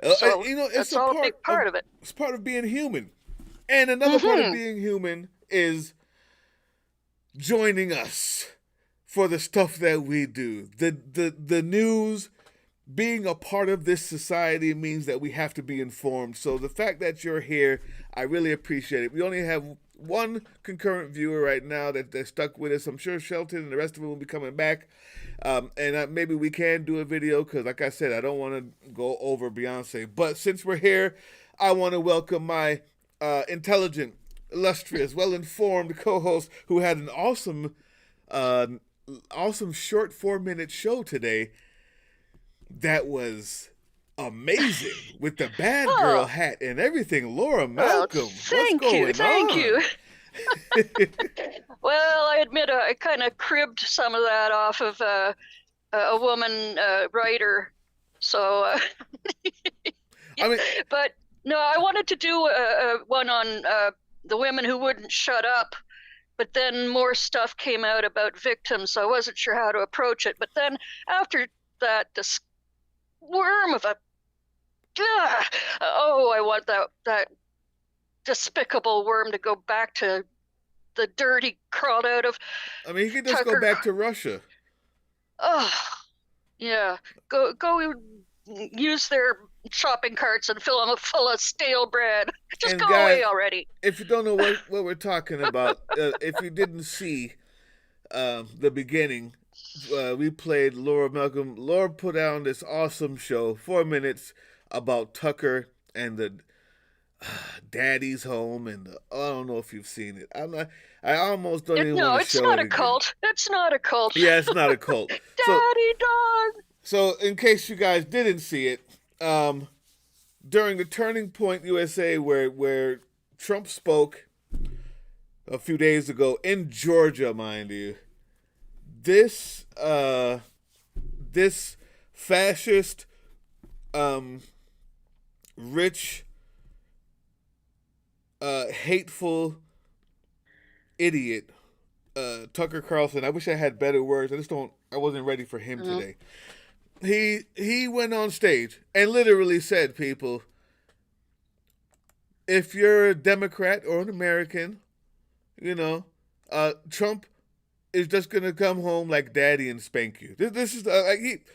So It's that's a all a big part of it. it's part of being human. And another part of Hmm. being human is joining us for the stuff that we do. The news, being a part of this society means that we have to be informed. So the fact that you're here, I really appreciate it. We only have one concurrent viewer right now that stuck with us. I'm sure Shelton and the rest of them will be coming back. And maybe we can do a video because, like I said, I don't want to go over Beyonce. But since we're here, I want to welcome my intelligent, illustrious, well-informed co-host who had an uh, awesome short 4-minute show today that was amazing with the bad girl Oh, hat and everything. Laura well, Malcolm, what's thank you, going thank you. on? Well, I admit I kind of cribbed some of that off of a woman writer. So, yeah. I mean, But no, I wanted to do a one on the women who wouldn't shut up. But then more stuff came out about victims, so I wasn't sure how to approach it. But then after that, this worm of a oh, I want that despicable worm to go back to the dirt he crawled out of. he could just go Tucker. back to Russia. Oh, yeah. Go use their shopping carts and fill them full of stale bread. Just And go guys, away already. if you don't know what we're talking about, if you didn't see the beginning, we played Laura Malcolm. Laura put on this awesome show, 4 minutes, about Tucker and the Daddy's Home, and I don't know if you've seen it. I'm not. I almost don't even want No, to it's show not it a again. cult. It's not a cult. Yeah, it's not a cult. So, Daddy dog. in case you guys didn't see it, during the Turning Point USA, where Trump spoke a few days ago in Georgia, mind you, this this fascist, rich, hateful idiot, Tucker Carlson. I wish I had better words. I just don't. I wasn't ready for him Mhm. today. He went on stage and literally said, "People, if you're a Democrat or an American, you know, Trump is just gonna come home like daddy and spank you." This is like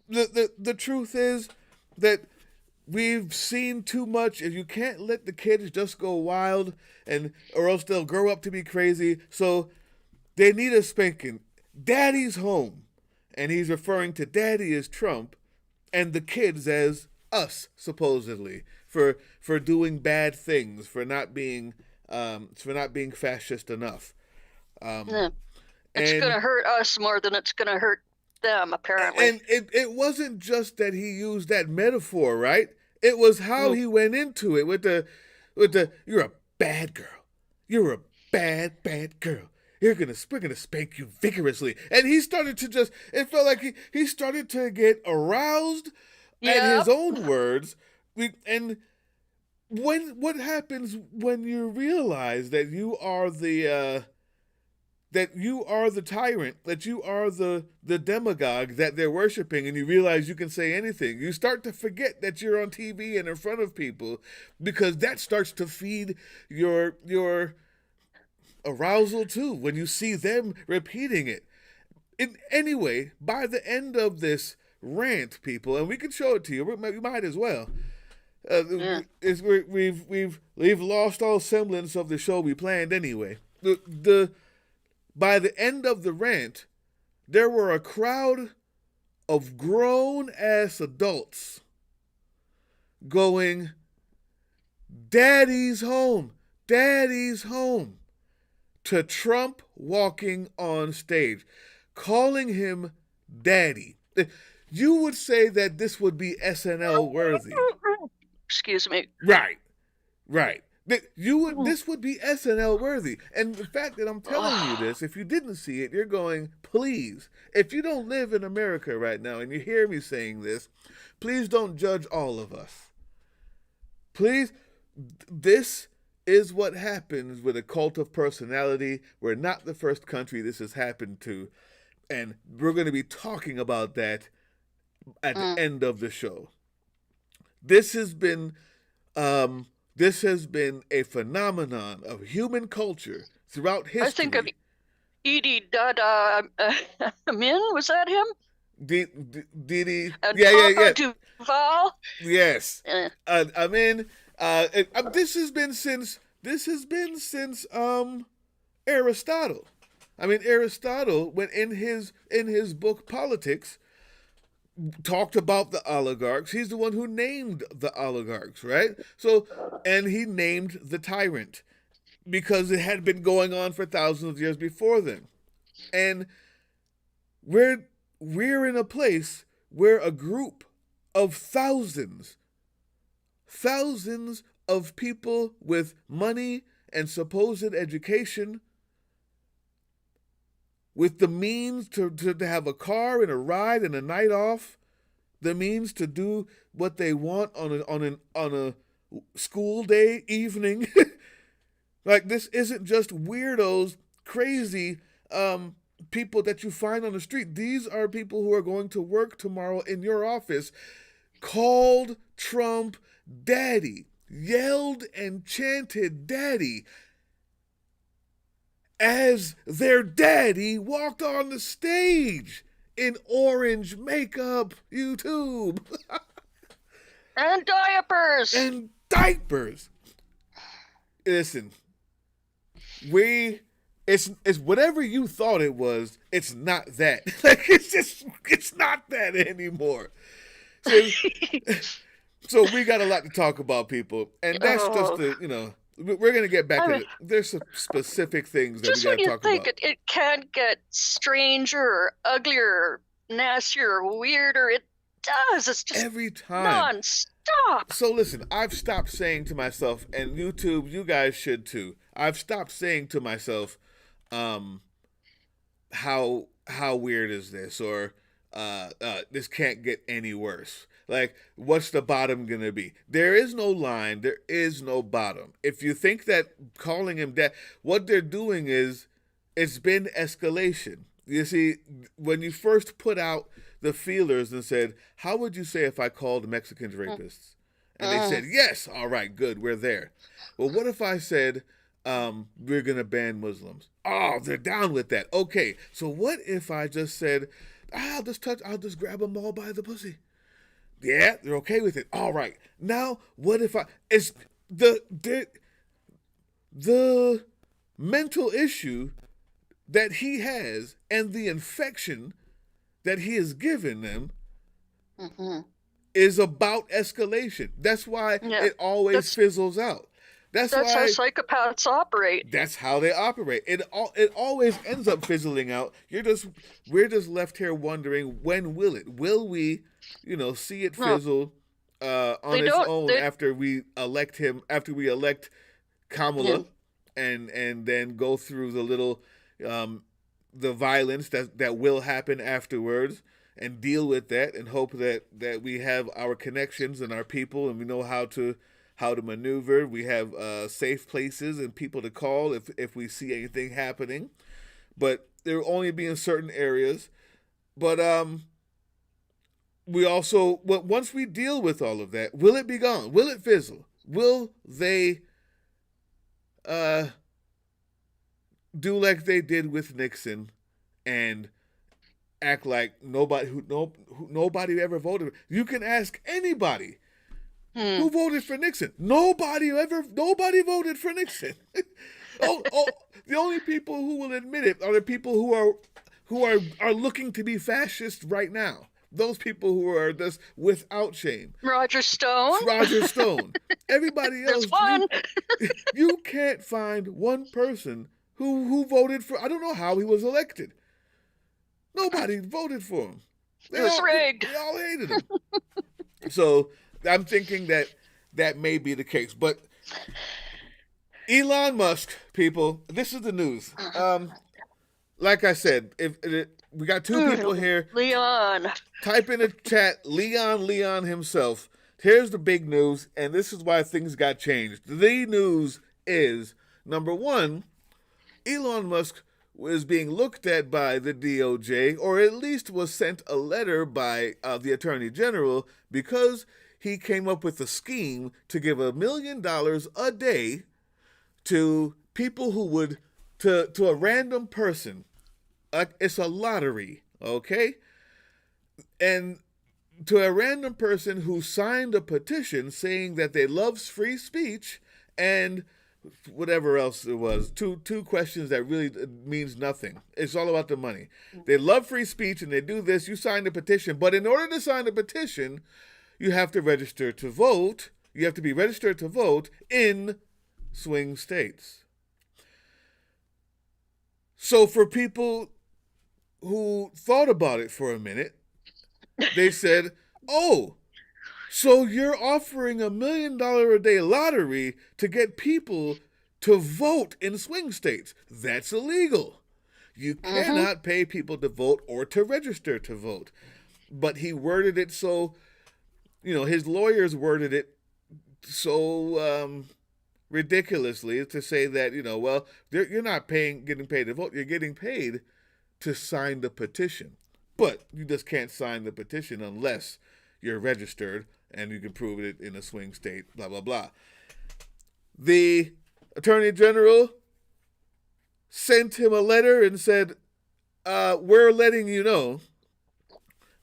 the truth is that we've seen too much. If you can't let the kids just go wild, and or else they'll grow up to be crazy. So they need a spanking. Daddy's home, and he's referring to daddy as Trump, and the kids as us, supposedly, for doing bad things, for not being fascist enough. Um, Yeah. It's and gonna hurt us more than it's gonna hurt them, apparently. and it wasn't just that he used that metaphor, right? It was how Mm. he went into it with the you're a bad girl. You're a bad girl. We're gonna spank you vigorously. And he started to just it felt like he started to get aroused at his Yep. own words. And what happens when you realize that you are the tyrant, that you are the demagogue that they're worshiping, and you realize you can say anything. You start to forget that you're on TV and in front of people, because that starts to feed your arousal too when you see them repeating it. Anyway, by the end of this rant, people, and we can show it to you, we might as well. Yeah. We've lost all semblance of the show we planned anyway. The By the end of the rant, there were a crowd of grown ass adults going, "Daddy's home, Daddy's home," to Trump walking on stage, calling him Daddy. You would say that this would be SNL worthy. Excuse me. Right, right. This would be SNL worthy. And the fact that I'm telling you Oh, this, if you didn't see it, you're going, please, if you don't live in America right now and you hear me saying this, please don't judge all of us. Please, this is what happens with a cult of personality. We're not the first country this has happened to. And we're going to be talking about that at the mm. end of the show. This has been this has been a phenomenon of human culture throughout I think of history. Edie Dada Min, was that him? Didi, And yeah, yeah, Papa yeah, Duval. yes. Uh, I mean, this has been since Aristotle. I mean, Aristotle, when in his book Politics, talked about the oligarchs. He's the one who named the oligarchs, right? So, and he named the tyrant because it had been going on for thousands of years before then. And we're we're in a place where a group of thousands of people with money and supposed education, with the means to have a car and a ride and a night off, the means to do what they want on a school day evening. Like, this isn't just weirdos, crazy people that you find on the street. These are people who are going to work tomorrow in your office, called Trump daddy, yelled and chanted daddy as their daddy walked on the stage in orange makeup, YouTube, and diapers. and diapers. Listen, it's whatever you thought it was. It's not that. Like, it's not that anymore. So we got a lot to talk about, people, and that's just we're gonna get back to it. There's some specific things that just we when gotta you talk think about. it can't get stranger or uglier or nastier or weirder, it does. It's just Every time. non-stop. So listen, I've stopped saying to myself, and YouTube, you guys should too. I've stopped saying to myself, how weird is this, or this can't get any worse. Like, what's the bottom gonna be? There is no line. There is no bottom. If you think that calling him dad, what they're doing is, it's been escalation. You see, when you first put out the feelers and said, how would you say if I called Mexicans rapists? And they said, yes, all right, good, we're there. Well, what if I said, we're going to ban Muslims? Oh, they're down with that. Okay, so what if I just said, I'll just grab them all by the pussy? Yeah, they're okay with it. All right. Now, what if it's the mental issue that he has and the infection that he has given them is about escalation. That's why it always fizzles out. That's why how psychopaths operate. That's how they operate. It always ends up fizzling out. We're just left here wondering, when will it? Will we, see it fizzle on its own after we elect Kamala, and then go through the little the violence that will happen afterwards, and deal with that, and hope that we have our connections and our people, and we know how to maneuver. We have safe places and people to call if we see anything happening. But there will only be in certain areas. But we also, once we deal with all of that, will it be gone? Will it fizzle? Will they do like they did with Nixon and act like nobody ever voted? You can ask anybody who voted for Nixon. Nobody voted for Nixon. The only people who will admit it are the people who are looking to be fascist right now. Those people who are just without shame. Roger Stone. Everybody else. There's one. You can't find one person who voted for. I don't know how he was elected. Nobody voted for him. It was rigged. They all hated him. So I'm thinking that may be the case. But Elon Musk, people, this is the news. Like I said, if we got two people here. Leon. Type in the chat, Leon himself. Here's the big news, and this is why things got changed. The news is, number one, Elon Musk was being looked at by the DOJ, or at least was sent a letter by the Attorney General, because he came up with a scheme to give $1 million a day to people who would, to a random person. It's a lottery, okay? And to a random person who signed a petition saying that they loves free speech and whatever else it was, two questions that really means nothing. It's all about the money. They love free speech and they do this. You sign the petition, but in order to sign the petition, you have to register to vote. You have to be registered to vote in swing states. So for people who thought about it for a minute, they said, oh, so you're offering $1 million a day lottery to get people to vote in swing states. That's illegal. You cannot pay people to vote or to register to vote. But he worded it so, his lawyers worded it so ridiculously to say that, well, you're not getting paid to vote. You're getting paid to sign the petition. But you just can't sign the petition unless you're registered and you can prove it in a swing state, blah, blah, blah. The Attorney General sent him a letter and said, we're letting you know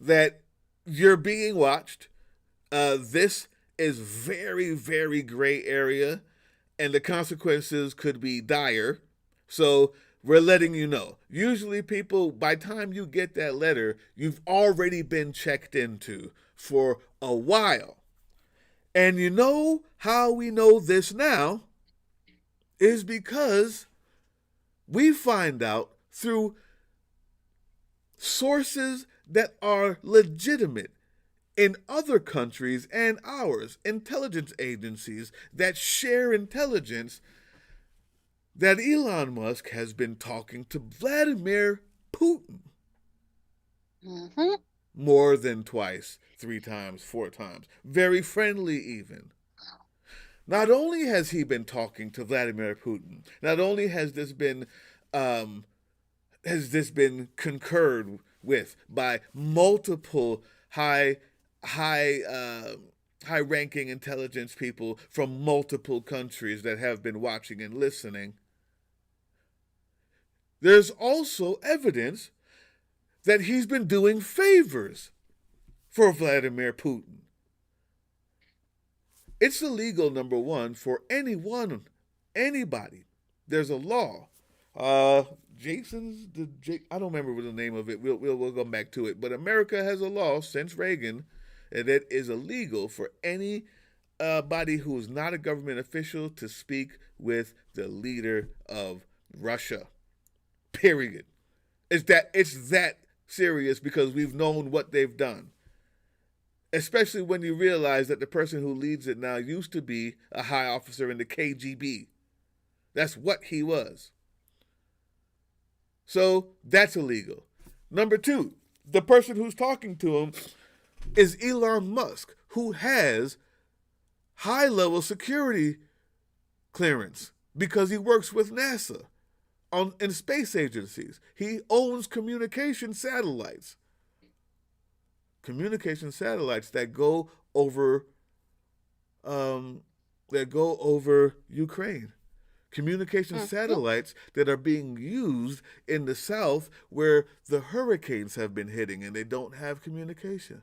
that you're being watched. This is very, very gray area, and the consequences could be dire. So we're letting you know. Usually people, by the time you get that letter, you've already been checked into for a while. And you know how we know this now is because we find out through sources that are legitimate in other countries and ours, intelligence agencies that share intelligence, that Elon Musk has been talking to Vladimir Putin more than twice, 3 times, 4 times, very friendly even. Not only has he been talking to Vladimir Putin, not only has this been concurred with by multiple high-ranking intelligence people from multiple countries that have been watching and listening. There's also evidence that he's been doing favors for Vladimir Putin. It's illegal, number one, for anybody. There's a law. I don't remember the name of it. We'll go back to it. But America has a law since Reagan that it is illegal for anybody who is not a government official to speak with the leader of Russia. Period. It's that serious because we've known what they've done. Especially when you realize that the person who leads it now used to be a high officer in the KGB. That's what he was. So that's illegal. Number 2, the person who's talking to him is Elon Musk, who has high-level security clearance because he works with NASA in space agencies. He owns communication satellites. Communication satellites that go over Ukraine. Communication satellites that are being used in the South where the hurricanes have been hitting and they don't have communication.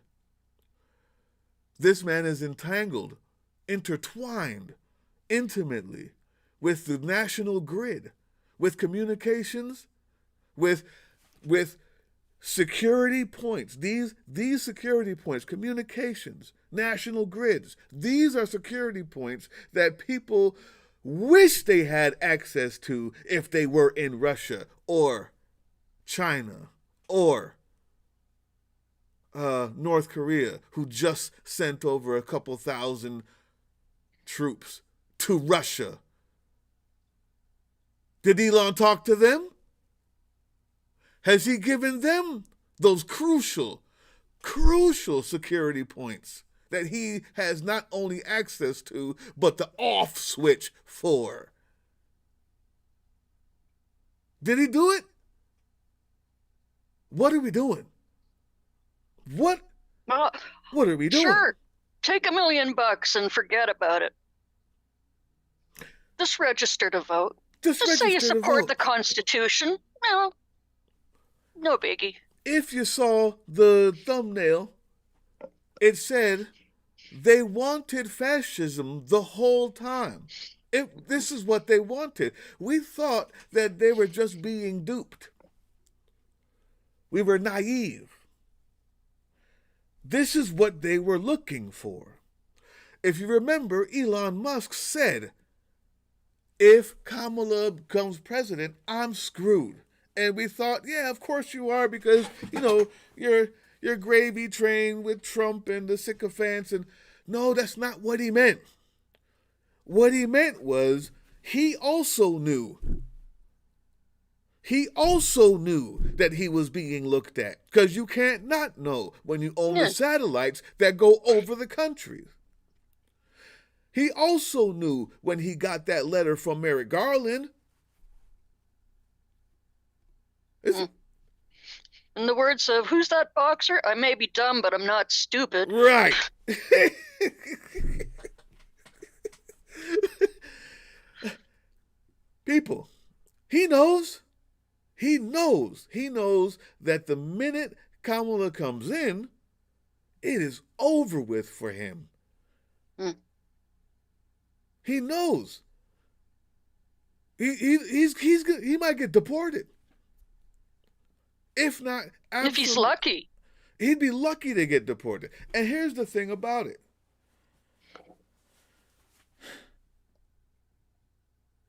This man is entangled, intertwined intimately with the national grid, with communications, with security points. These security points, communications, national grids, these are security points that people wish they had access to if they were in Russia or China or North Korea, who just sent over a couple thousand troops to Russia. Did Elon talk to them? Has he given them those crucial security points that he has not only access to, but the off switch for? Did he do it? What are we doing? What are we doing? Sure. take $1 million and forget about it. Just register to vote. Just say you support the Constitution. No, no biggie. If you saw the thumbnail, it said they wanted fascism the whole time. This is what they wanted. We thought that they were just being duped. We were naive. This is what they were looking for. If you remember, Elon Musk said, if Kamala becomes president, I'm screwed. And we thought, yeah, of course you are, because, you know, you're gravy train with Trump and the sycophants. And no, that's not what he meant. What he meant was he also knew. He also knew that he was being looked at, because you can't not know when you own the satellites that go over the country. He also knew when he got that letter from Merrick Garland. In the words of, who's that boxer? I may be dumb, but I'm not stupid. Right. People, he knows that the minute Kamala comes in, it is over with for him. He knows. He might get deported. If not, if he's lucky. He'd be lucky to get deported. And here's the thing about it.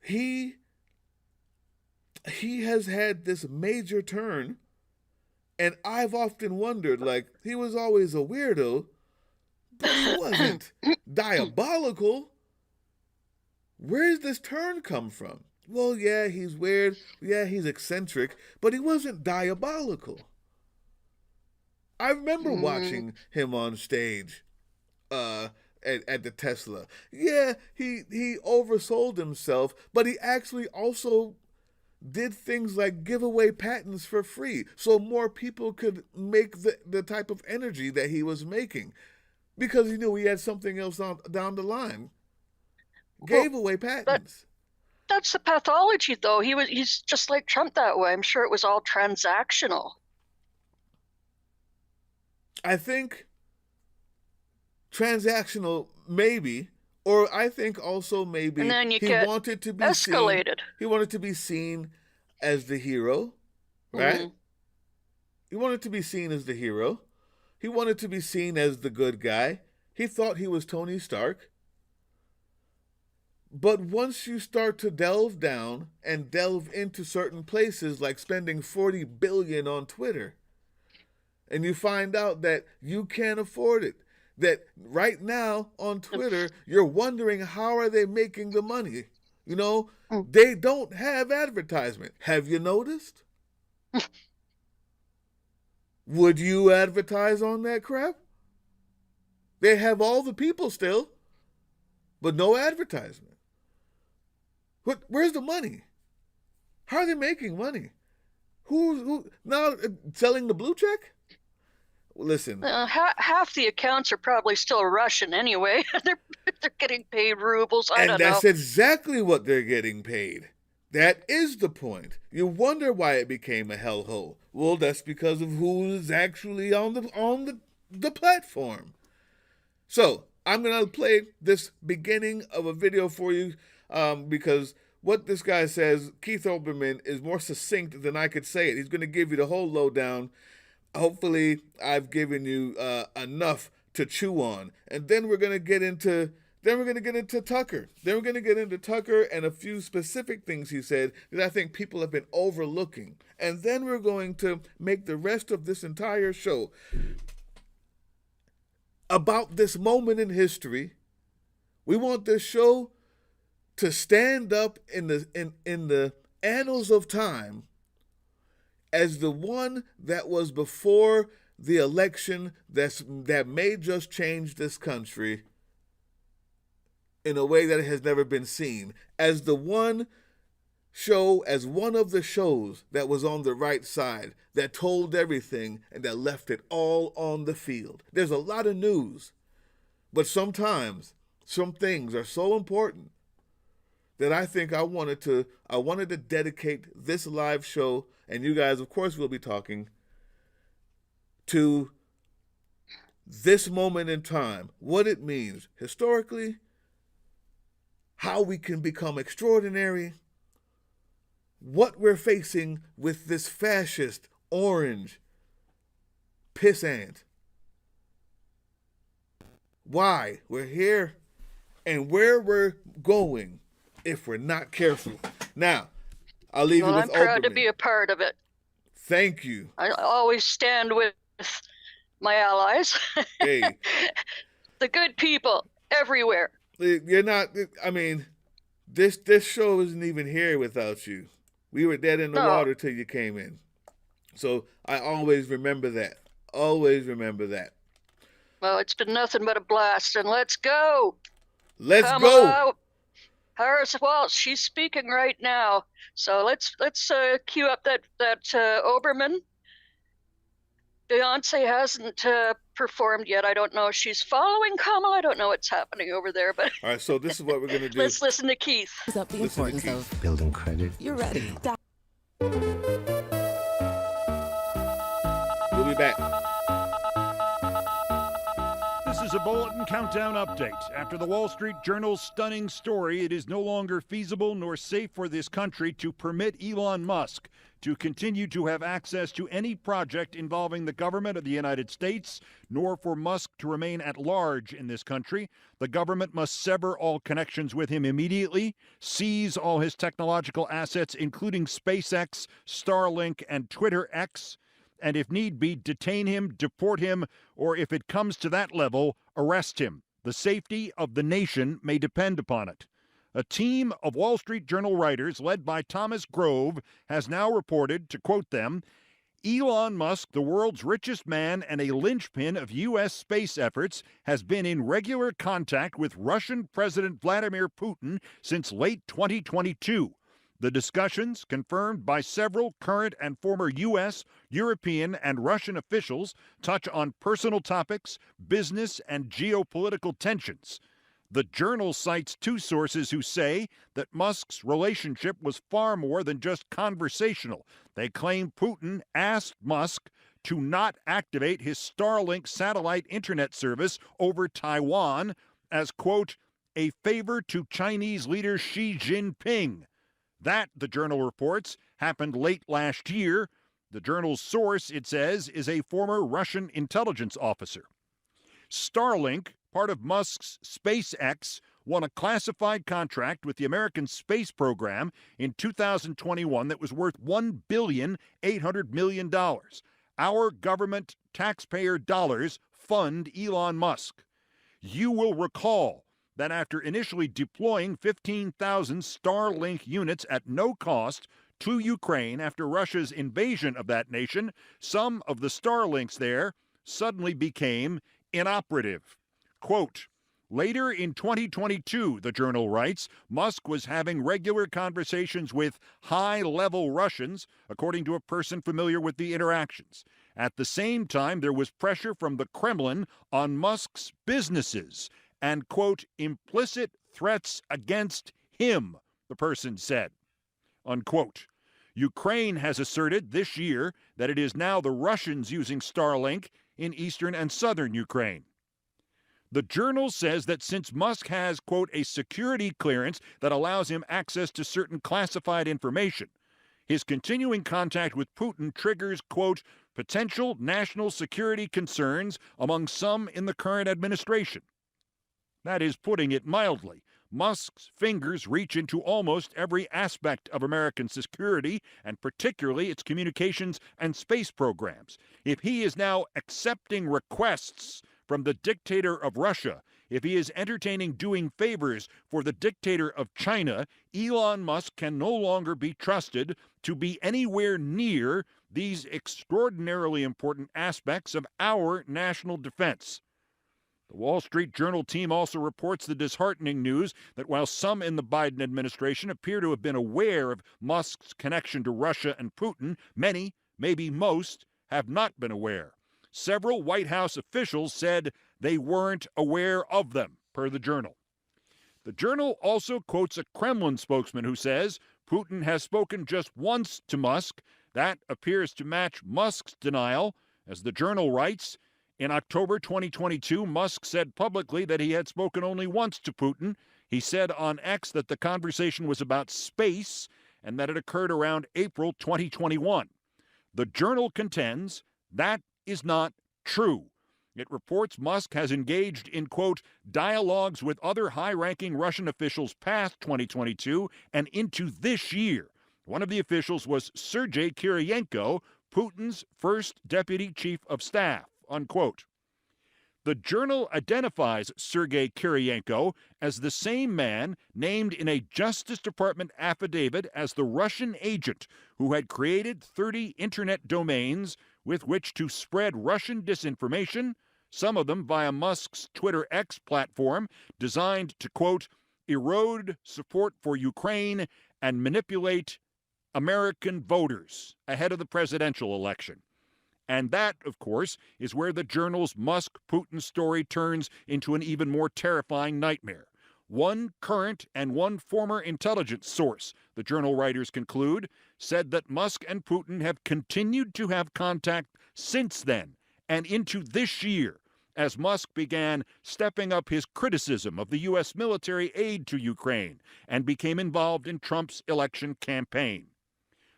He has had this major turn, and I've often wondered, like, he was always a weirdo, but he wasn't diabolical. Where's this turn come from? Well, yeah, he's weird. Yeah, he's eccentric, but he wasn't diabolical. I remember watching him on stage at the Tesla. Yeah, he oversold himself, but he actually also did things like give away patents for free so more people could make the type of energy that he was making, because he knew he had something else down the line. Gave away patents. That's the pathology, though. He's just like Trump that way. I'm sure it was all transactional. I think transactional, maybe, or I think also maybe and then he wanted to be escalated. He wanted to be seen as the hero, right? He wanted to be seen as the hero. He wanted to be seen as the good guy. He thought he was Tony Stark. But once you start to delve down and delve into certain places, like spending $40 billion on Twitter, and you find out that you can't afford it, that right now on Twitter, you're wondering, how are they making the money? You know, they don't have advertisement. Have you noticed? Would you advertise on that crap? They have all the people still, but no advertisement. Where's the money? How are they making money? Who now selling the blue check? Listen, half the accounts are probably still Russian anyway. they're getting paid rubles. I don't know. And that's exactly what they're getting paid. That is the point. You wonder why it became a hellhole. Well, that's because of who is actually on the platform. So I'm gonna play this beginning of a video for you. Because what this guy says, Keith Olbermann, is more succinct than I could say it. He's going to give you the whole lowdown. Hopefully, I've given you enough to chew on, and then we're going to get into Tucker. Then we're going to get into Tucker and a few specific things he said that I think people have been overlooking, and then we're going to make the rest of this entire show about this moment in history. We want this show to stand up in the annals of time as the one that was before the election that may just change this country in a way that it has never been seen, as the one show, as one of the shows that was on the right side, that told everything and that left it all on the field. There's a lot of news, But sometimes some things are so important that I think I wanted to dedicate this live show, and you guys, of course, will be talking, to this moment in time, what it means historically, how we can become extraordinary, what we're facing with this fascist orange pissant, why we're here, and where we're going if we're not careful. Now, I'll leave you with I'm proud to Oberman. be a part of it. Thank you. I always stand with my allies. Hey, the good people everywhere. you're not. I mean, this show isn't even here without you. We were dead in the water till you came in. So I always remember that. Always remember that. Well, it's been nothing but a blast, and let's go. Let's Come go. out. Harris Walsh, she's speaking right now. So let's cue up that Oberman. Beyonce hasn't performed yet. I don't know if she's following Kamala. I don't know what's happening over there, but all right. So this is what we're gonna do. let's listen to Keith. Up the importance of building credit. you're ready. We'll be back. This is a Bulletin Countdown update. After the Wall Street Journal's stunning story, it is no longer feasible nor safe for this country to permit Elon Musk to continue to have access to any project involving the government of the United States, nor for Musk to remain at large in this country. The government must sever all connections with him immediately, seize all his technological assets, including SpaceX, Starlink, and Twitter X, and if need be, detain him, deport him, or if it comes to that level, arrest him. The safety of the nation may depend upon it. A team of Wall Street Journal writers led by Thomas Grove has now reported, to quote them, Elon Musk, the world's richest man and a linchpin of U.S. space efforts, has been in regular contact with Russian President Vladimir Putin since late 2022. The discussions, confirmed by several current and former U.S., European, and Russian officials, touch on personal topics, business, and geopolitical tensions. The Journal cites two sources who say that Musk's relationship was far more than just conversational. They claim Putin asked Musk to not activate his Starlink satellite internet service over Taiwan as, quote, a favor to Chinese leader Xi Jinping. That, the Journal reports, happened late last year. The Journal's source, it says, is a former Russian intelligence officer. Starlink, part of Musk's SpaceX, won a classified contract with the American space program in 2021 that was worth $1.8 billion. Our government taxpayer dollars fund Elon Musk. You will recall that after initially deploying 15,000 Starlink units at no cost to Ukraine after Russia's invasion of that nation, some of the Starlinks there suddenly became inoperative. Quote, later in 2022, the Journal writes, Musk was having regular conversations with high-level Russians, according to a person familiar with the interactions. At the same time, there was pressure from the Kremlin on Musk's businesses and, quote, implicit threats against him, the person said, unquote. Ukraine has asserted this year that it is now the Russians using Starlink in eastern and southern Ukraine. The Journal says that since Musk has, quote, a security clearance that allows him access to certain classified information, his continuing contact with Putin triggers, quote, potential national security concerns among some in the current administration. That is putting it mildly. Musk's fingers reach into almost every aspect of American security, and particularly its communications and space programs. If he is now accepting requests from the dictator of Russia, if he is entertaining doing favors for the dictator of China, Elon Musk can no longer be trusted to be anywhere near these extraordinarily important aspects of our national defense. The Wall Street Journal team also reports the disheartening news that while some in the Biden administration appear to have been aware of Musk's connection to Russia and Putin, many, maybe most, have not been aware. Several White House officials said they weren't aware of them, per the Journal. The Journal also quotes a Kremlin spokesman who says Putin has spoken just once to Musk. That appears to match Musk's denial. As the Journal writes, in October 2022, Musk said publicly that he had spoken only once to Putin. He said on X that the conversation was about space and that it occurred around April 2021. The Journal contends that is not true. It reports Musk has engaged in, quote, dialogues with other high-ranking Russian officials past 2022 and into this year. One of the officials was Sergei Kiriyenko, Putin's first deputy chief of staff, unquote. The Journal identifies Sergei Kiriyenko as the same man named in a Justice Department affidavit as the Russian agent who had created 30 internet domains with which to spread Russian disinformation, some of them via Musk's Twitter X platform, designed to, quote, erode support for Ukraine and manipulate American voters ahead of the presidential election. And that, of course, is where the Journal's Musk-Putin story turns into an even more terrifying nightmare. One current and one former intelligence source, the Journal writers conclude, said that Musk and Putin have continued to have contact since then and into this year, as Musk began stepping up his criticism of the U.S. military aid to Ukraine and became involved in Trump's election campaign.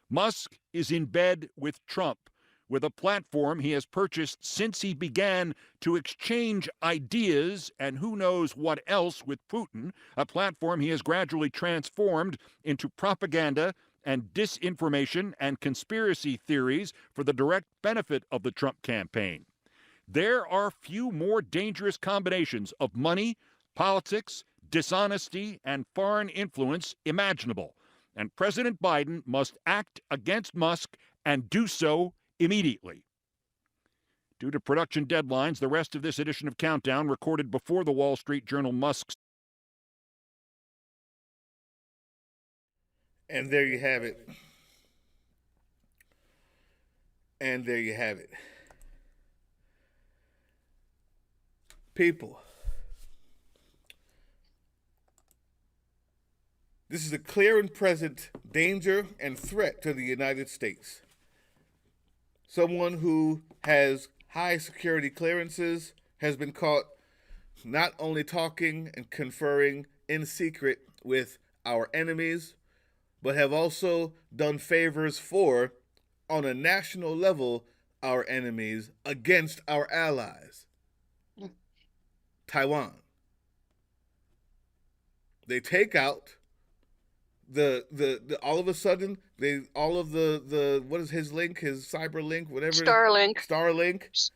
Musk is in bed with Trump, with a platform he has purchased since he began to exchange ideas and who knows what else with Putin, a platform he has gradually transformed into propaganda and disinformation and conspiracy theories for the direct benefit of the Trump campaign. There are few more dangerous combinations of money, politics, dishonesty, and foreign influence imaginable, and President Biden must act against Musk and do so immediately. Due to production deadlines, the rest of this edition of Countdown recorded before the Wall Street Journal Musk's. And there you have it. And there you have it. People, this is a clear and present danger and threat to the United States. Someone who has high security clearances has been caught not only talking and conferring in secret with our enemies, but have also done favors for, on a national level, our enemies against our allies. Taiwan. They take out the all of a sudden all of the what is his link, his cyber link, whatever, Starlink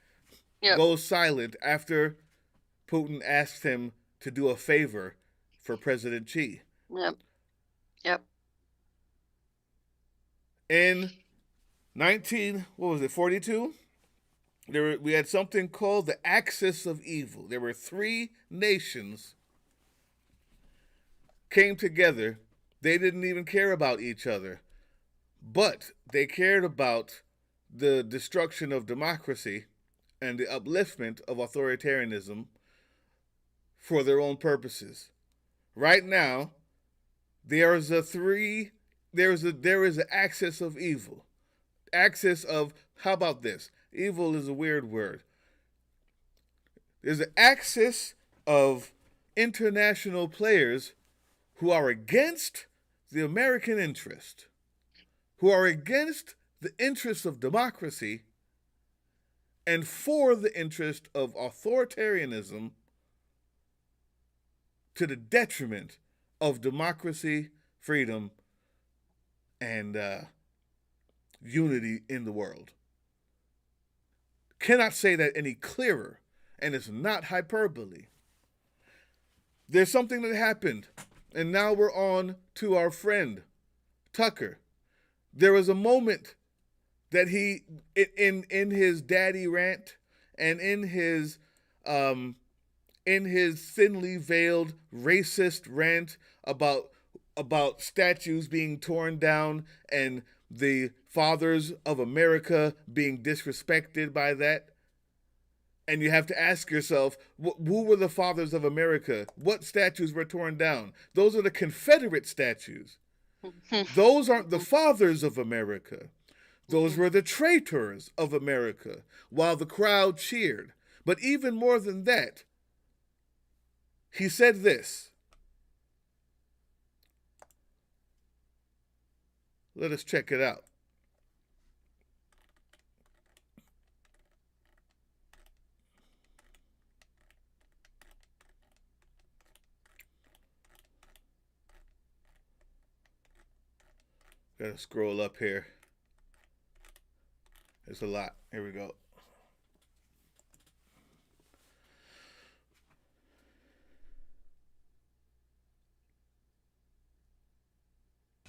Yep. goes silent after Putin asked him to do a favor for President Xi. Yep. In 42? We had something called the Axis of Evil. There were 3 nations came together. They didn't even care about each other, but they cared about the destruction of democracy and the upliftment of authoritarianism for their own purposes. Right now, there is an axis of evil. Axis of, how about this? Evil is a weird word. There's an axis of international players who are against the American interest, who are against the interest of democracy and for the interest of authoritarianism to the detriment of democracy, freedom, and unity in the world. Cannot say that any clearer, and it's not hyperbole. There's something that happened, and now we're on to our friend, Tucker. There was a moment that he, in his daddy rant and in his thinly veiled racist rant about statues being torn down and the fathers of America being disrespected by that, And you have to ask yourself, who were the fathers of America? What statues were torn down? Those are the Confederate statues. Those aren't the fathers of America. Those were the traitors of America, while the crowd cheered. But even more than that, he said this. Let us check it out. Gotta scroll up here. There's a lot. Here we go.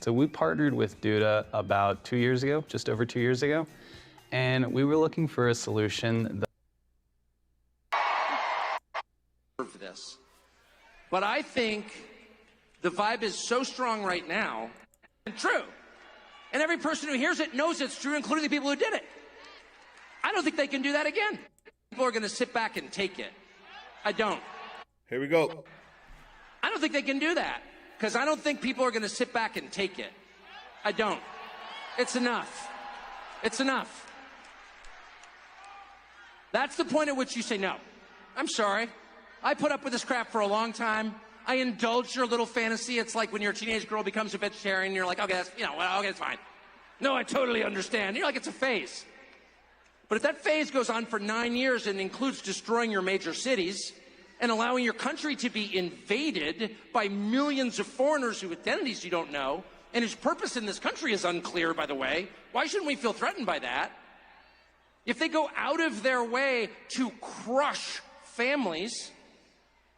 So we partnered with Duda about 2 years ago, just over 2 years ago, and we were looking for a solution that for this. But I think the vibe is so strong right now and true. And every person who hears it knows it's true, including the people who did it. I don't think they can do that again. People are going to sit back and take it. I don't. Here we go. I don't think they can do that, because I don't think people are going to sit back and take it. I don't. It's enough. It's enough. That's the point at which you say, no, I'm sorry. I put up with this crap for a long time. I indulge your little fantasy. It's like when your teenage girl becomes a vegetarian, you're like, okay, that's, well, okay, it's fine. No, I totally understand. You're like, it's a phase. But if that phase goes on for 9 years and includes destroying your major cities and allowing your country to be invaded by millions of foreigners whose identities you don't know and whose purpose in this country is unclear, by the way, why shouldn't we feel threatened by that? If they go out of their way to crush families,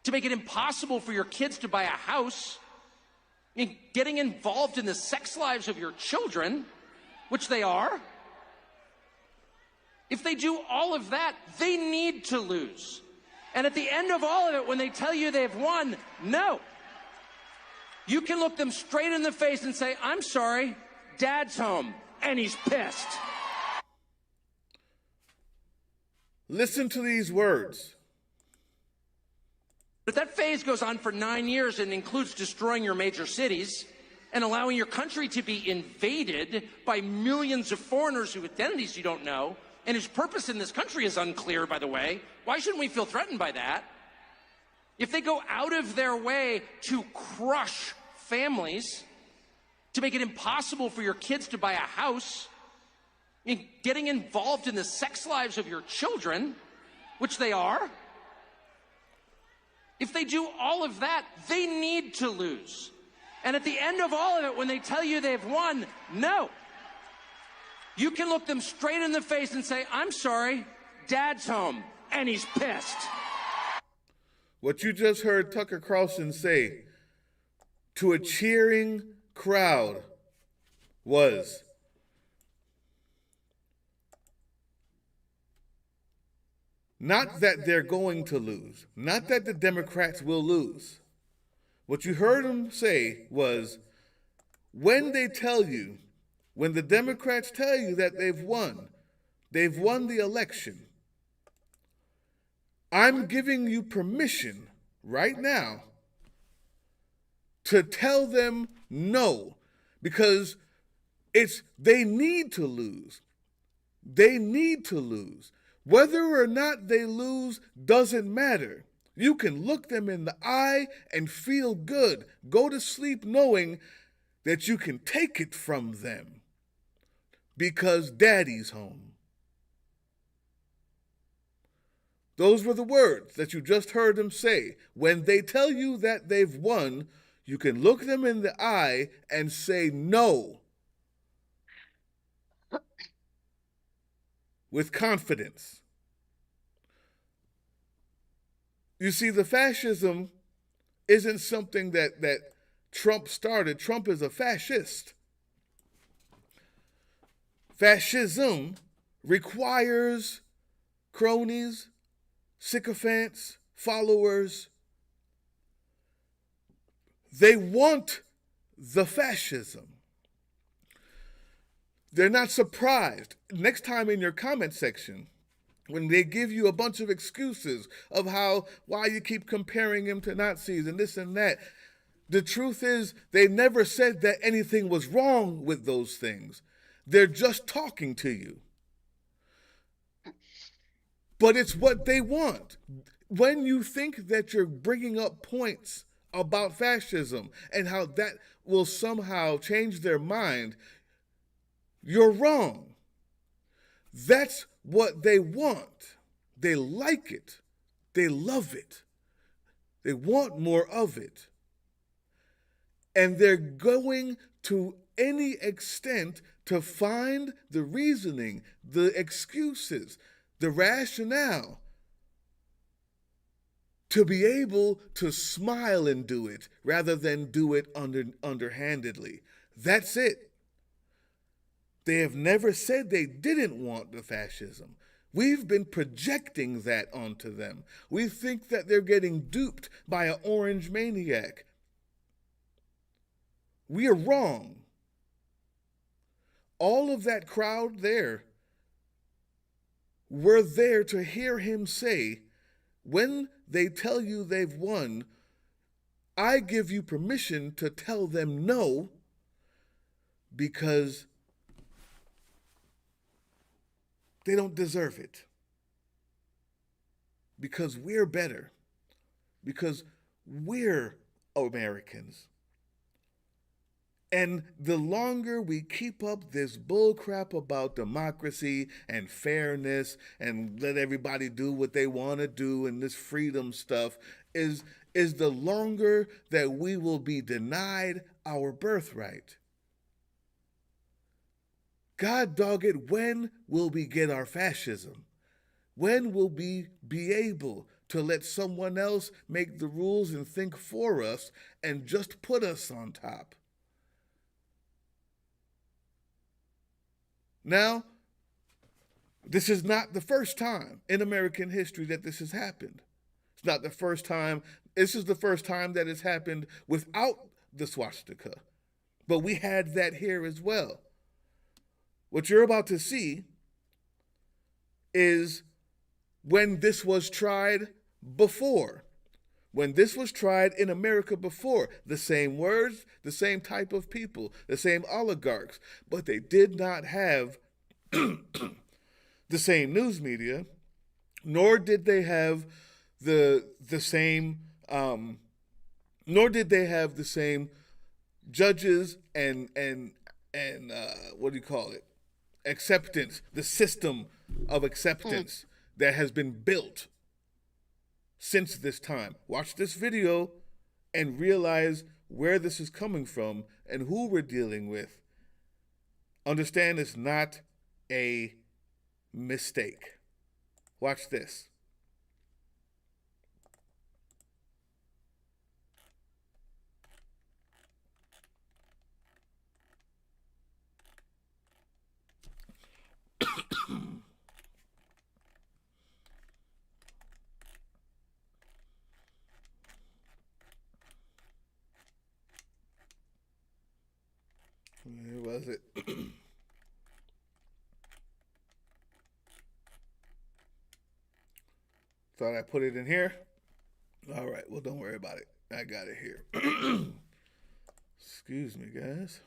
to make it impossible for your kids to buy a house, and getting involved in the sex lives of your children, which they are, if they do all of that, they need to lose. And at the end of all of it, when they tell you they've won, no. You can look them straight in the face and say, I'm sorry, Dad's home, and he's pissed. Listen to these words. If that phase goes on for 9 years and includes destroying your major cities and allowing your country to be invaded by millions of foreigners whose identities you don't know and whose purpose in this country is unclear, by the way, why shouldn't we feel threatened by that? If they go out of their way to crush families, to make it impossible for your kids to buy a house, and getting involved in the sex lives of your children, which they are, if they do all of that, they need to lose. And at the end of all of it, when they tell you they've won, no. You can look them straight in the face and say, I'm sorry, Dad's home, and he's pissed. What you just heard Tucker Carlson say to a cheering crowd was, not that they're going to lose, not that the Democrats will lose. What you heard him say was, when they tell you, when the Democrats tell you that they've won the election, I'm giving you permission right now to tell them no, because they need to lose. They need to lose. Whether or not they lose doesn't matter. You can look them in the eye and feel good. Go to sleep knowing that you can take it from them because Daddy's home. Those were the words that you just heard them say. When they tell you that they've won, you can look them in the eye and say no with confidence. You see, the fascism isn't something that Trump started. Trump is a fascist. Fascism requires cronies, sycophants, followers. They want the fascism. They're not surprised. Next time in your comment section, when they give you a bunch of excuses of why you keep comparing him to Nazis and this and that. The truth is, they never said that anything was wrong with those things. They're just talking to you. But it's what they want. When you think that you're bringing up points about fascism and how that will somehow change their mind, you're wrong. That's what they want. They like it. They love it. They want more of it. And they're going to any extent to find the reasoning, the excuses, the rationale to be able to smile and do it rather than do it underhandedly. That's it. They have never said they didn't want the fascism. We've been projecting that onto them. We think that they're getting duped by an orange maniac. We are wrong. All of that crowd there were there to hear him say, when they tell you they've won, I give you permission to tell them no, because they don't deserve it. Because we're better. Because we're Americans. And the longer we keep up this bullcrap about democracy and fairness and let everybody do what they want to do and this freedom stuff is the longer that we will be denied our birthright. God dog it, when will we get our fascism? When will we be able to let someone else make the rules and think for us and just put us on top? Now, this is not the first time in American history that this has happened. It's not the first time. This is the first time that it's happened without the swastika. But we had that here as well. What you're about to see is when this was tried before. When this was tried in America before, the same words, the same type of people, the same oligarchs, but they did not have the same news media, nor did they have the same judges and what do you call it? Acceptance, the system of acceptance that has been built since this time. Watch this video and realize where this is coming from and who we're dealing with. Understand it's not a mistake. Watch this. Where was it? Thought I put it in here. All right, well, don't worry about it. I got it here. Excuse me, guys.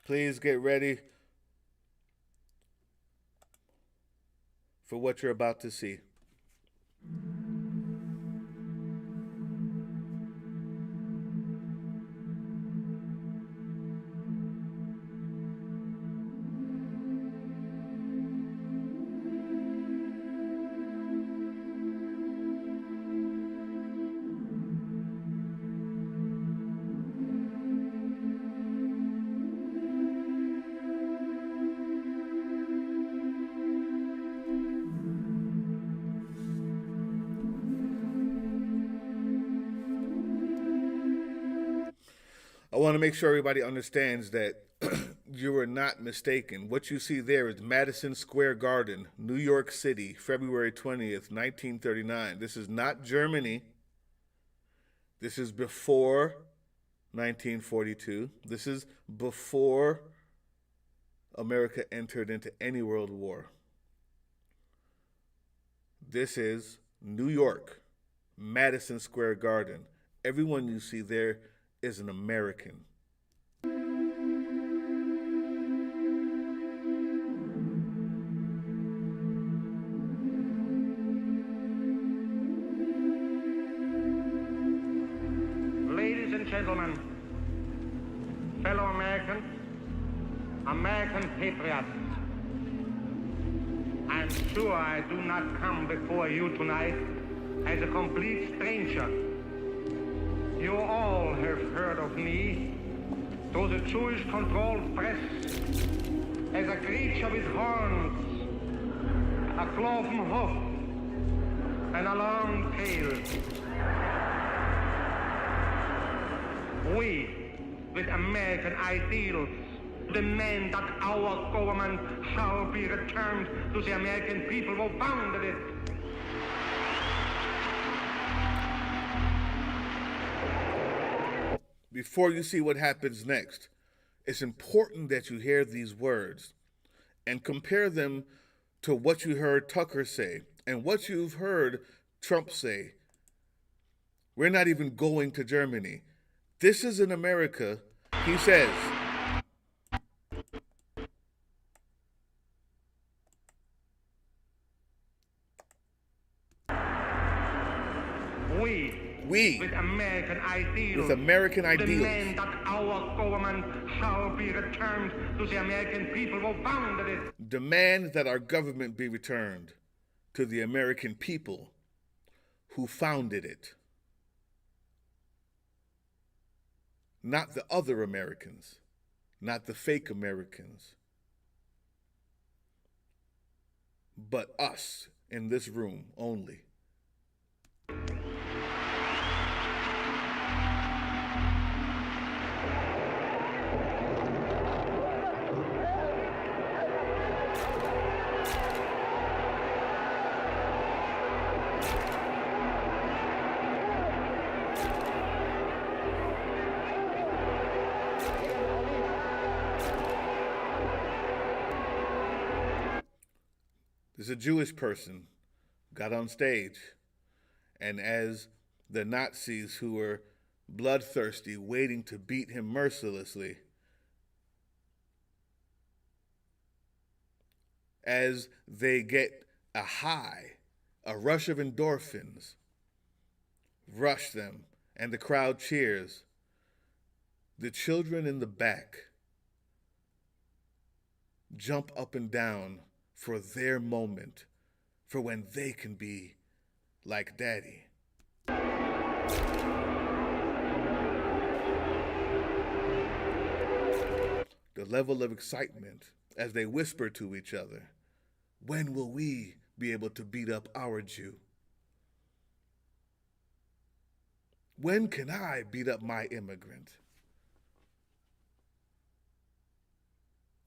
Please get ready for what you're about to see. I want to make sure everybody understands that you are not mistaken. What you see there is Madison Square Garden, New York City, February 20th, 1939. This is not Germany. This is before 1942. This is before America entered into any world war. This is New York, Madison Square Garden. Everyone you see there is an American. Ladies and gentlemen, fellow Americans, American patriots, I'm sure I do not come before you tonight as a complete stranger. You all have heard of me through the Jewish-controlled press as a creature with horns, a cloven hoof, and a long tail. We, with American ideals, demand that our government shall be returned to the American people who founded it. Before you see what happens next, it's important that you hear these words and compare them to what you heard Tucker say and what you've heard Trump say. We're not even going to Germany. This is in America, he says. We, with American ideals, demand that our government shall be returned to the American people who founded it. Demand that our government be returned to the American people who founded it. Not the other Americans, not the fake Americans, but us in this room only. There's a Jewish person got on stage, and as the Nazis who were bloodthirsty, waiting to beat him mercilessly, as they get a high, a rush of endorphins, rush them, and the crowd cheers, the children in the back jump up and down for their moment, for when they can be like Daddy. The level of excitement as they whisper to each other, when will we be able to beat up our Jew? When can I beat up my immigrant?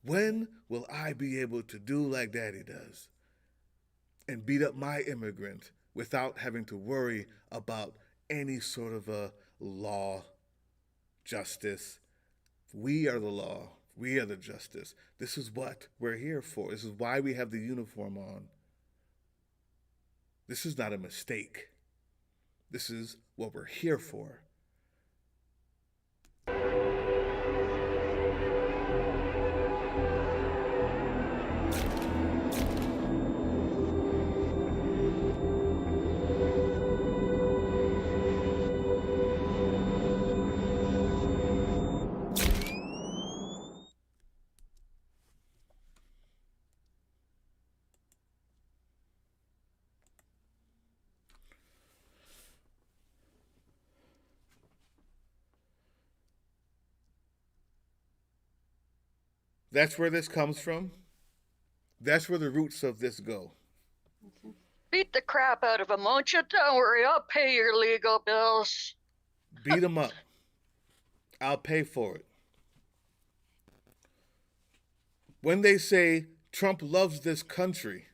When will I be able to do like Daddy does and beat up my immigrant without having to worry about any sort of a law, justice? We are the law. We are the justice. This is what we're here for. This is why we have the uniform on. This is not a mistake. This is what we're here for. That's where this comes from. That's where the roots of this go. Beat the crap out of him, won't you? Don't worry, I'll pay your legal bills. Beat him up. I'll pay for it. when they say Trump loves this country,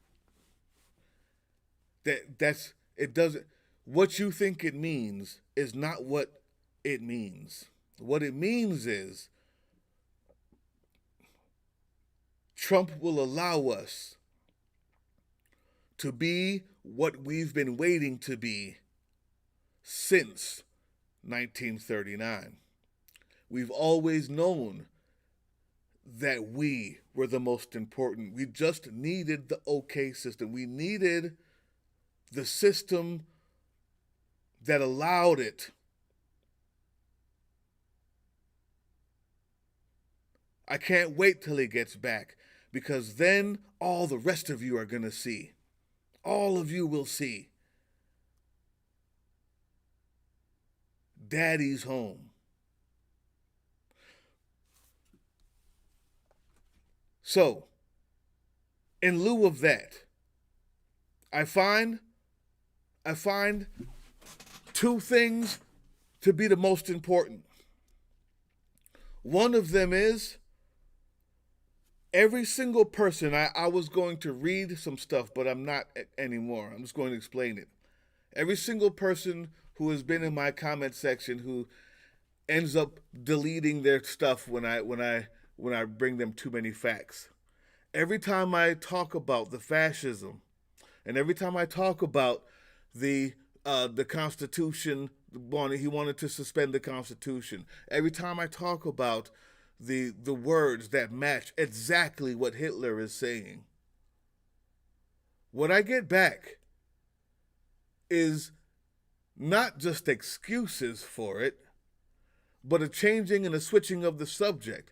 that's it doesn't what you think it means is not what it means. What it means is Trump will allow us to be what we've been waiting to be since 1939. We've always known that we were the most important. We just needed the okay system. We needed the system that allowed it. I can't wait till he gets back, because then all the rest of you are going to see. All of you will see. Daddy's home. So, in lieu of that, I find two things to be the most important. One of them is every single person, I was going to read some stuff, but I'm not anymore. I'm just going to explain it. Every single person who has been in my comment section who ends up deleting their stuff when I bring them too many facts. Every time I talk about the fascism, and every time I talk about the Constitution, he wanted to suspend the Constitution. Every time I talk about the words that match exactly what Hitler is saying, what I get back is not just excuses for it, but a changing and a switching of the subject,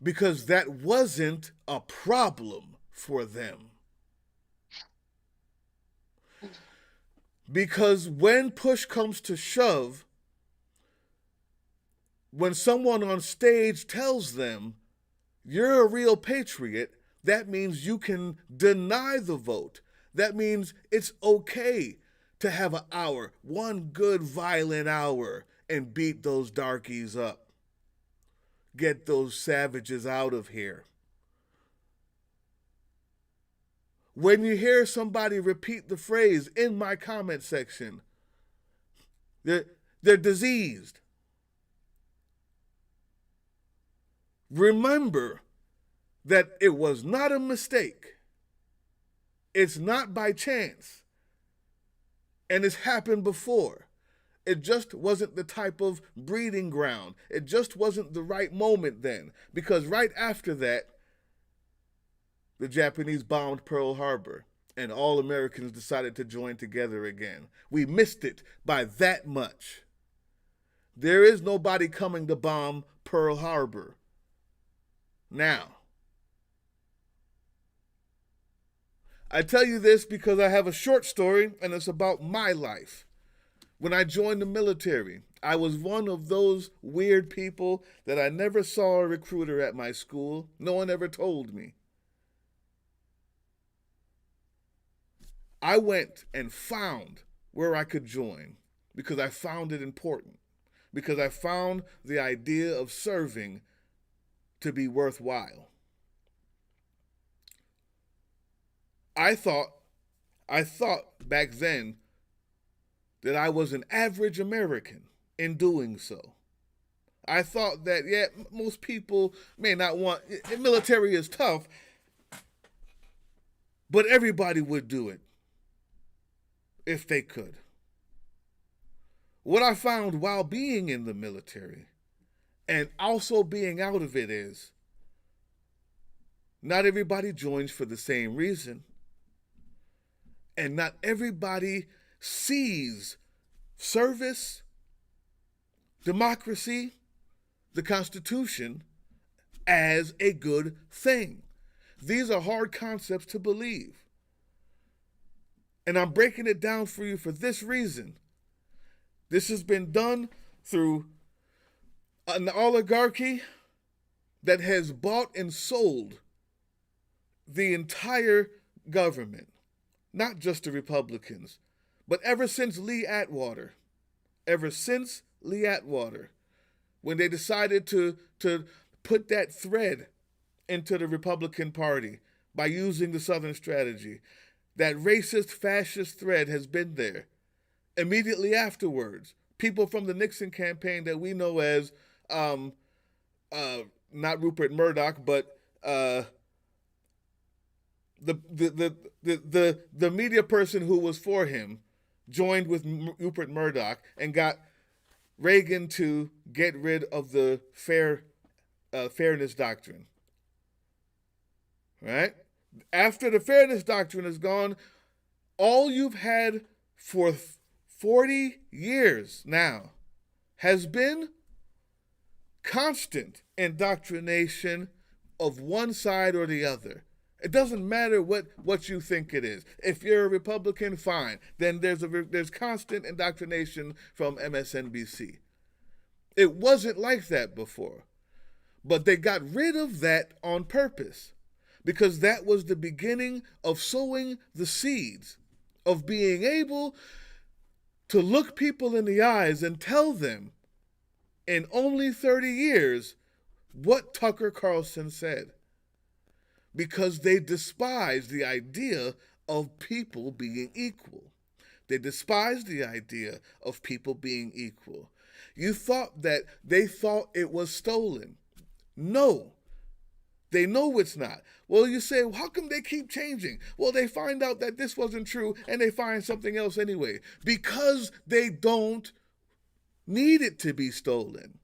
because that wasn't a problem for them. Because when push comes to shove, when someone on stage tells them, you're a real patriot, that means you can deny the vote. That means it's okay to have an hour, one good violent hour, and beat those darkies up. Get those savages out of here. When you hear somebody repeat the phrase in my comment section, they're diseased. Remember that it was not a mistake. It's not by chance. And it's happened before. It just wasn't the type of breeding ground. It just wasn't the right moment then. Because right after that, the Japanese bombed Pearl Harbor, and all Americans decided to join together again. We missed it by that much. There is nobody coming to bomb Pearl Harbor now. I tell you this because I have a short story, and it's about my life. When I joined the military, I was one of those weird people that I never saw a recruiter at my school. No one ever told me. I went and found where I could join because I found it important, because I found the idea of serving to be worthwhile. I thought back then that I was an average American in doing so. I thought that, yeah, most people may not want, the military is tough, but everybody would do it if they could. What I found while being in the military and also being out of it is not everybody joins for the same reason. And not everybody sees service, democracy, the Constitution as a good thing. These are hard concepts to believe. And I'm breaking it down for you for this reason. This has been done through an oligarchy that has bought and sold the entire government. Not just the Republicans, but ever since Lee Atwater, when they decided to put that thread into the Republican Party by using the Southern strategy. That racist, fascist thread has been there. Immediately afterwards, people from the Nixon campaign that we know as, not Rupert Murdoch, but the media person who was for him joined with Rupert Murdoch and got Reagan to get rid of the fairness doctrine. Right? After the fairness doctrine is gone, all you've had for 40 years now has been constant indoctrination of one side or the other. It doesn't matter what you think it is. If you're a Republican, fine. Then there's constant indoctrination from MSNBC. It wasn't like that before. But they got rid of that on purpose, because that was the beginning of sowing the seeds of being able to look people in the eyes and tell them in only 30 years what Tucker Carlson said. Because they despise the idea of people being equal. They despise the idea of people being equal. You thought that they thought it was stolen. No, they know it's not. Well, you say, well, how come they keep changing? Well, they find out that this wasn't true and they find something else anyway. Because they don't need it to be stolen.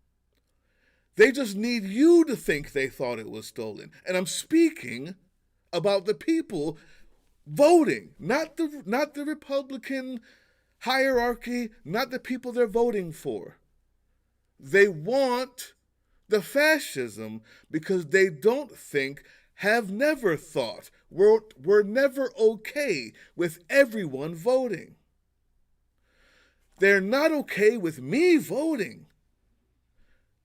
They just need you to think they thought it was stolen. And I'm speaking about the people voting, not the Republican hierarchy, not the people they're voting for. They want the fascism because they don't think, have never thought, were never okay with everyone voting. They're not okay with me voting.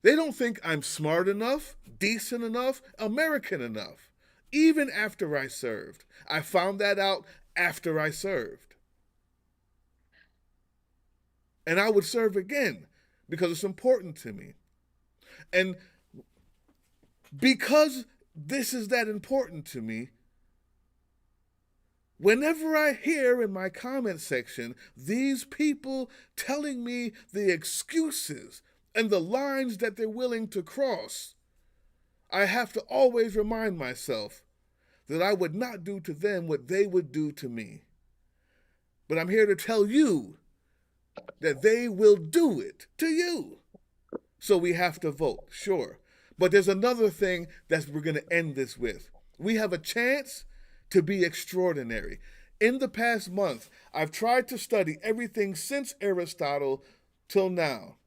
They don't think I'm smart enough, decent enough, American enough, even after I served. I found that out after I served. And I would serve again because it's important to me. And because this is that important to me, whenever I hear in my comment section these people telling me the excuses and the lines that they're willing to cross, I have to always remind myself that I would not do to them what they would do to me. But I'm here to tell you that they will do it to you. So we have to vote, sure. But there's another thing that we're going to end this with. We have a chance to be extraordinary. In the past month, I've tried to study everything since Aristotle till now.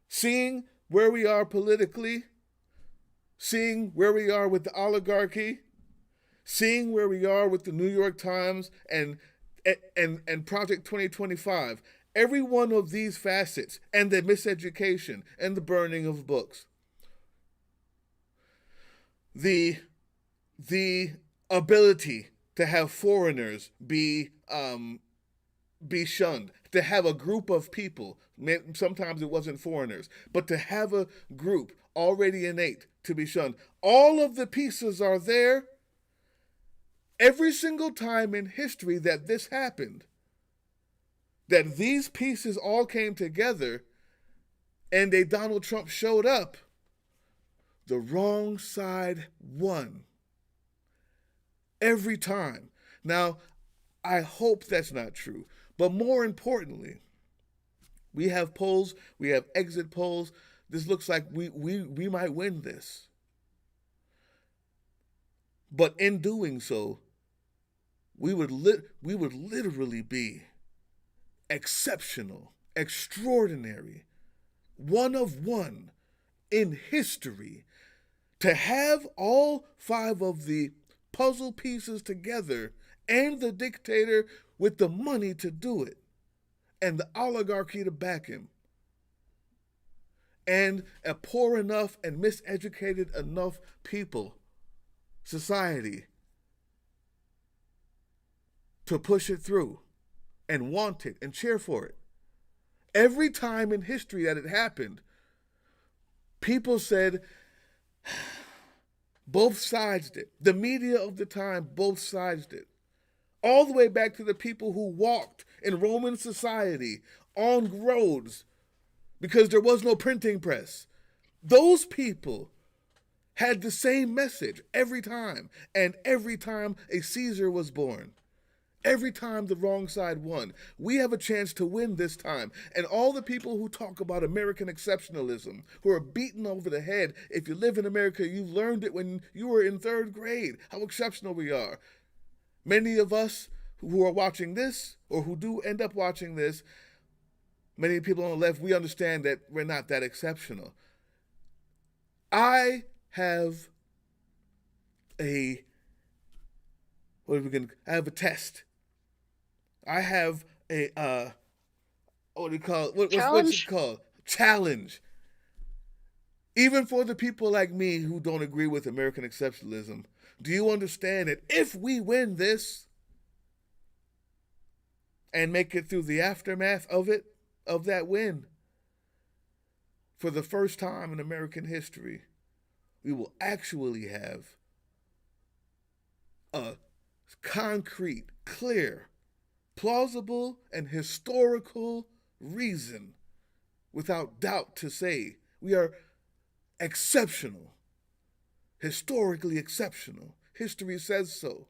Seeing where we are politically, seeing where we are with the oligarchy, seeing where we are with the New York Times and Project 2025, every one of these facets, and the miseducation and the burning of books. The ability to have foreigners be shunned, to have a group of people, sometimes it wasn't foreigners, but to have a group already innate to be shunned. All of the pieces are there. Every single time in history that this happened, that these pieces all came together and a Donald Trump showed up, the wrong side won. Every time. Now, I hope that's not true. But more importantly, we have polls, we have exit polls. This looks like we might win this. But in doing so, we would literally be exceptional, extraordinary, one of one in history. To have all 5 of the puzzle pieces together and the dictator with the money to do it and the oligarchy to back him and a poor enough and miseducated enough society to push it through and want it and cheer for it. Every time in history that it happened, people said, Both sides did. The media of the time, both sides did. All the way back to the people who walked in Roman society on roads because there was no printing press. Those people had the same message every time, and every time a Caesar was born. Every time the wrong side won. We have a chance to win this time. And all the people who talk about American exceptionalism, who are beaten over the head, if you live in America, you learned it when you were in 3rd grade, how exceptional we are. Many of us who are watching this, or who do end up watching this, many people on the left, we understand that we're not that exceptional. I have a test. I have a what do you call it? What's it called? Challenge. Even for the people like me who don't agree with American exceptionalism, do you understand that if we win this and make it through the aftermath of it, of that win, for the first time in American history, we will actually have a concrete, clear, plausible, and historical reason, without doubt, to say we are exceptional, historically exceptional. History says so.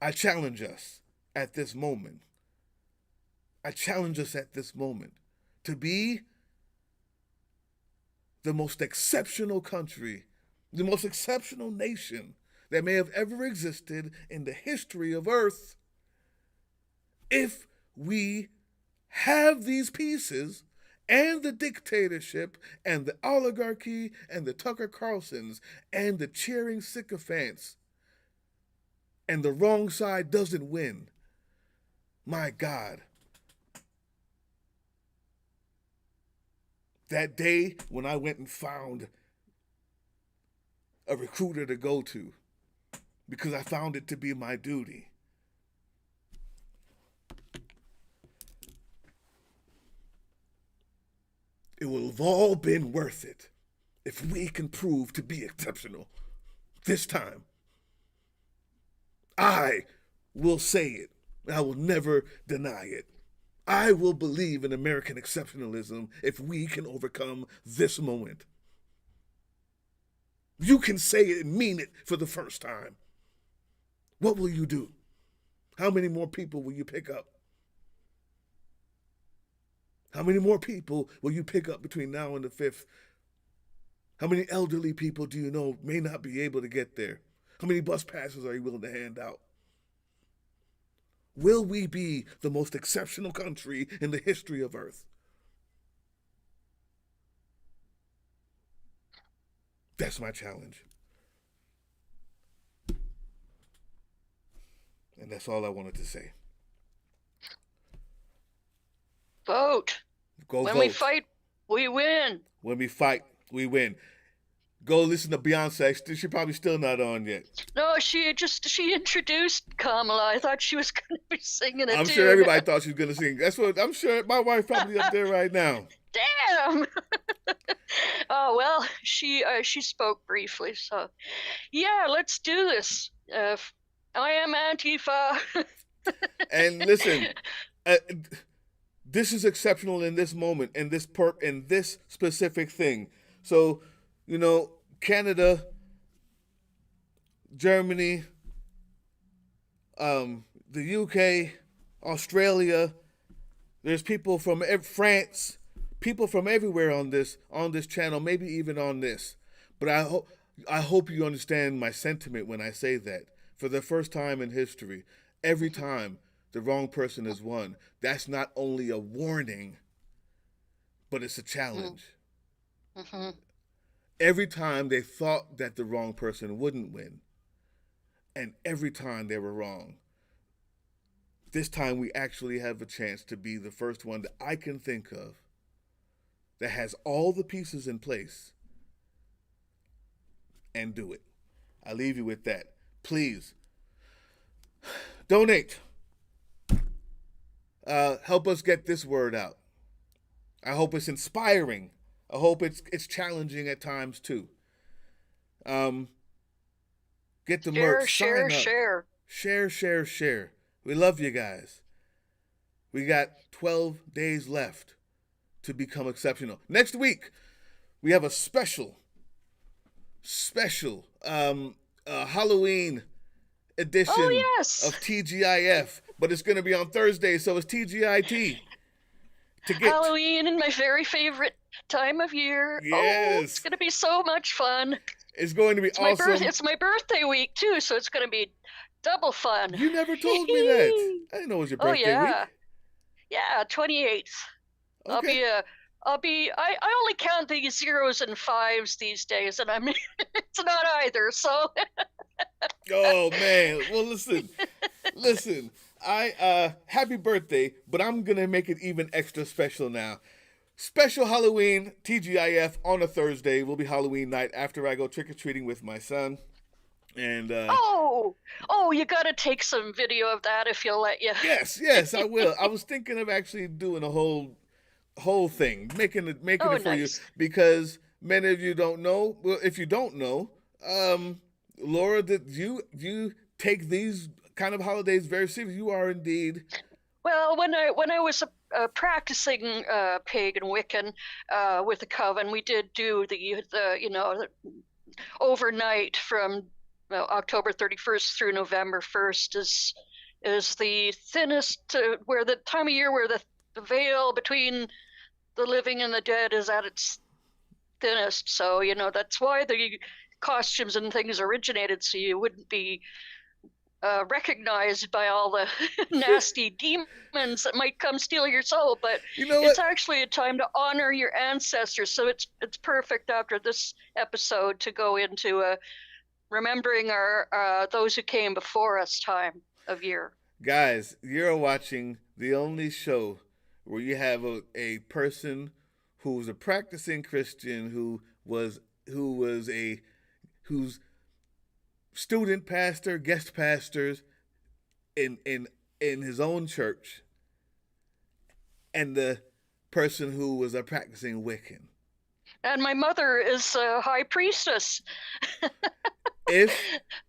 I challenge us at this moment. I challenge us at this moment to be the most exceptional country, the most exceptional nation that may have ever existed in the history of Earth, if we have these pieces and the dictatorship and the oligarchy and the Tucker Carlsons and the cheering sycophants, and the wrong side doesn't win. My God. That day when I went and found a recruiter to go to, because I found it to be my duty. It will have all been worth it if we can prove to be exceptional this time. I will say it. I will never deny it. I will believe in American exceptionalism if we can overcome this moment. You can say it and mean it for the first time. What will you do? How many more people will you pick up? How many more people will you pick up between now and the 5th? How many elderly people do you know may not be able to get there? How many bus passes are you willing to hand out? Will we be the most exceptional country in the history of Earth? That's my challenge. And that's all I wanted to say. Vote. Go when vote. we fight, we win. When we fight, we win. Go listen to Beyonce. She's probably still not on yet. No, she introduced Kamala. I thought she was going to be singing it. I'm sure everybody thought she was going to sing. That's what I'm sure. My wife probably up there right now. Damn. Oh well, she spoke briefly. So, yeah, let's do this. I am Antifa. And listen, this is exceptional in this moment, in this specific thing. So, you know, Canada, Germany, the UK, Australia. There's people from France, people from everywhere on this channel, maybe even on this. But I hope you understand my sentiment when I say that. For the first time in history, every time the wrong person has won, that's not only a warning, but it's a challenge. Mm-hmm. Every time they thought that the wrong person wouldn't win, and every time they were wrong, this time we actually have a chance to be the first one that I can think of that has all the pieces in place and do it. I leave you with that. Please, donate. Help us get this word out. I hope it's inspiring. I hope it's challenging at times too. Get the merch. Sign up. Share. We love you guys. We got 12 days left to become exceptional. Next week, we have a special Halloween edition of TGIF, but it's going to be on Thursday, so it's TGIT. Halloween and my very favorite time of year. Yes. Oh, it's going to be so much fun. It's going to be awesome. It's my birthday week, too, so it's going to be double fun. You never told me that. I didn't know it was your birthday week. Yeah, 28th. Okay. I only count the zeros and fives these days, and I mean, it's not either, so. Oh, man. Well, listen. Happy birthday, but I'm going to make it even extra special now. Special Halloween TGIF on a Thursday. Will be Halloween night after I go trick-or-treating with my son. And you got to take some video of that if you'll let you. Yes, I will. I was thinking of actually doing a whole thing, making it for you, because many of you don't know. Well, if you don't know, Laura, did you take these kind of holidays very seriously? You are indeed. Well, when I was practicing pagan Wiccan with the coven, we did do the overnight from October 31st through November 1st is the thinnest, where the time of year where the veil between the living and the dead is at its thinnest. So, that's why the costumes and things originated, so you wouldn't be recognized by all the nasty demons that might come steal your soul. But it's actually a time to honor your ancestors. So it's perfect after this episode to go into remembering our those who came before us time of year. Guys, you're watching the only show where you have a person who's a practicing Christian who's student pastor, guest pastors in his own church, and the person who was a practicing Wiccan. And my mother is a high priestess.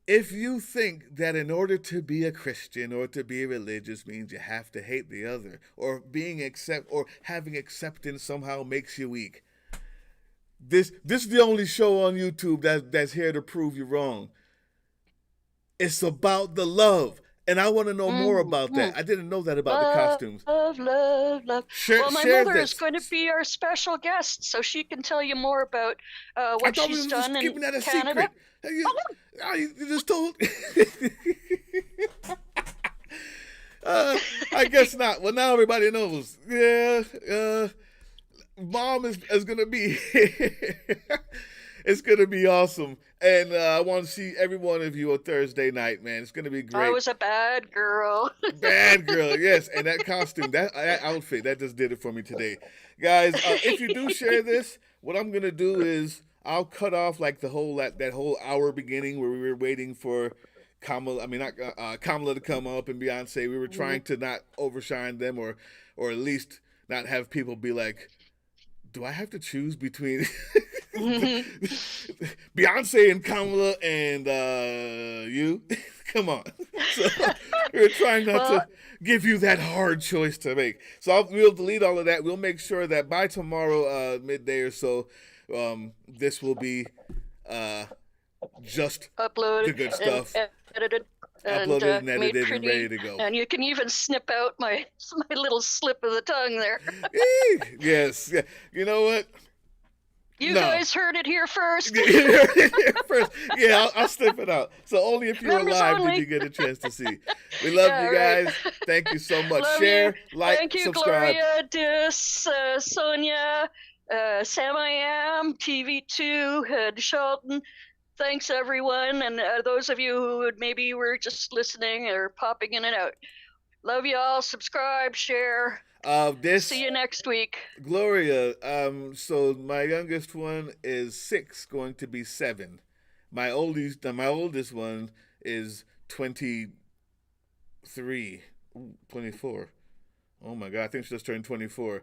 If you think that in order to be a Christian or to be religious means you have to hate the other, or having acceptance somehow makes you weak, this is the only show on YouTube that's here to prove you wrong. It's about the love. And I want to know more about that. I didn't know that about the costumes. Love. Well, my mother is going to be our special guest, so she can tell you more about what she's done in Canada. Secret. You just told. I guess not. Well, now everybody knows. Yeah. Mom is going to be here. It's going to be awesome. And I want to see every one of you on Thursday night, man. It's going to be great. I was a bad girl. Bad girl, yes. And that costume, that outfit, that just did it for me today. Guys, if you do share this, what I'm going to do is I'll cut off like that whole hour beginning where we were waiting for Kamala to come up and Beyonce. We were trying to not overshine them or at least not have people be like, do I have to choose between Beyonce and Kamala and you? Come on. So we're trying not to give you that hard choice to make. So we'll delete all of that. We'll make sure that by tomorrow midday or so, this will be just uploaded, the good stuff. And edited. Uploaded and edited and ready to go. And you can even snip out my little slip of the tongue there. Yes. Yeah. You know what? You guys heard it here first. Yeah, I'll snip it out. So only if you're alive did you get a chance to see. We love you guys. Right. Thank you so much. Share, like, Thank you, subscribe. Gloria, Dis, Sonia, Sam I Am, TV2, and Shelton. Thanks, everyone. And those of you who maybe were just listening or popping in and out. Love you all. Subscribe, share. See you next week. Gloria, so my youngest one is 6, going to be 7. My oldest one is 23, 24. Oh my God, I think she just turned 24.